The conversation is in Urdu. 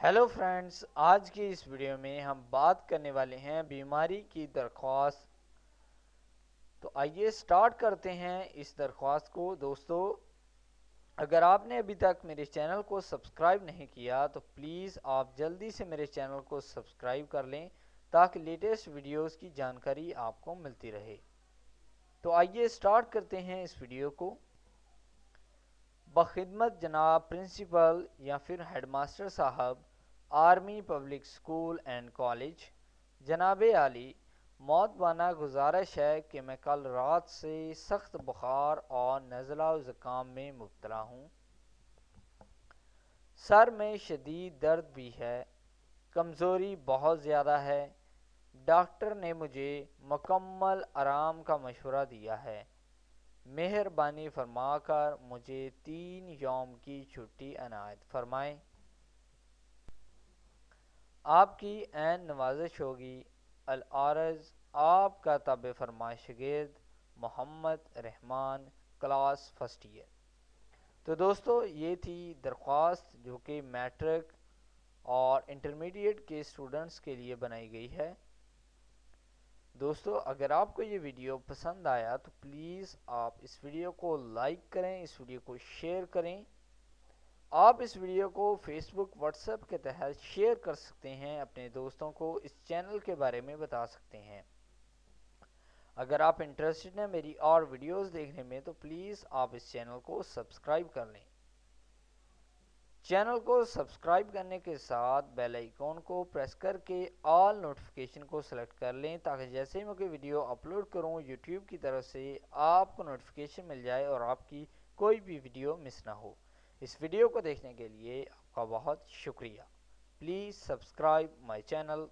ہیلو فرینڈز، آج کی اس ویڈیو میں ہم بات کرنے والے ہیں بیماری کی درخواست۔ تو آئیے سٹارٹ کرتے ہیں اس درخواست کو۔ دوستو، اگر آپ نے ابھی تک میرے چینل کو سبسکرائب نہیں کیا تو پلیز آپ جلدی سے میرے چینل کو سبسکرائب کر لیں تاکہ لیٹسٹ ویڈیوز کی جانکاری آپ کو ملتی رہے۔ تو آئیے سٹارٹ کرتے ہیں اس ویڈیو کو۔ بخدمت جناب پرنسپل یا پھر ہیڈ ماسٹر صاحب، army public school and college, جناب عالی، معتبانہ گزارش ہے کہ میں کل رات سے سخت بخار اور نزلہ و زکام میں مبتلا ہوں۔ سر میں شدید درد بھی ہے، کمزوری بہت زیادہ ہے۔ ڈاکٹر نے مجھے مکمل آرام کا مشورہ دیا ہے۔ مہربانی فرما کر مجھے 3 یوم کی چھٹی عنایت فرمائیں۔ آپ کی عین نوازش ہوگی۔ العارض، آپ کا تابع فرمائش شاگرد محمد رحمان، کلاس فرسٹ ایئر۔ تو دوستو، یہ تھی درخواست جو کہ میٹرک اور انٹرمیڈیٹ کے اسٹوڈنٹس کے لیے بنائی گئی ہے۔ دوستو، اگر آپ کو یہ ویڈیو پسند آیا تو پلیز آپ اس ویڈیو کو لائک کریں، اس ویڈیو کو شیئر کریں۔ آپ اس ویڈیو کو فیس بک، واٹس ایپ کے تحت شیئر کر سکتے ہیں، اپنے دوستوں کو اس چینل کے بارے میں بتا سکتے ہیں۔ اگر آپ انٹرسٹڈ ہیں میری اور ویڈیوز دیکھنے میں تو پلیز آپ اس چینل کو سبسکرائب کر لیں۔ چینل کو سبسکرائب کرنے کے ساتھ بیل آئیکن کو پریس کر کے آل نوٹیفیکیشن کو سلیکٹ کر لیں تاکہ جیسے ہی میں کوئی ویڈیو اپلوڈ کروں یوٹیوب کی طرف سے آپ کو نوٹیفیکیشن مل جائے اور آپ کی کوئی بھی ویڈیو مس نہ ہو۔ اس ویڈیو کو دیکھنے کے لیے آپ کا بہت شکریہ۔ Please subscribe my channel.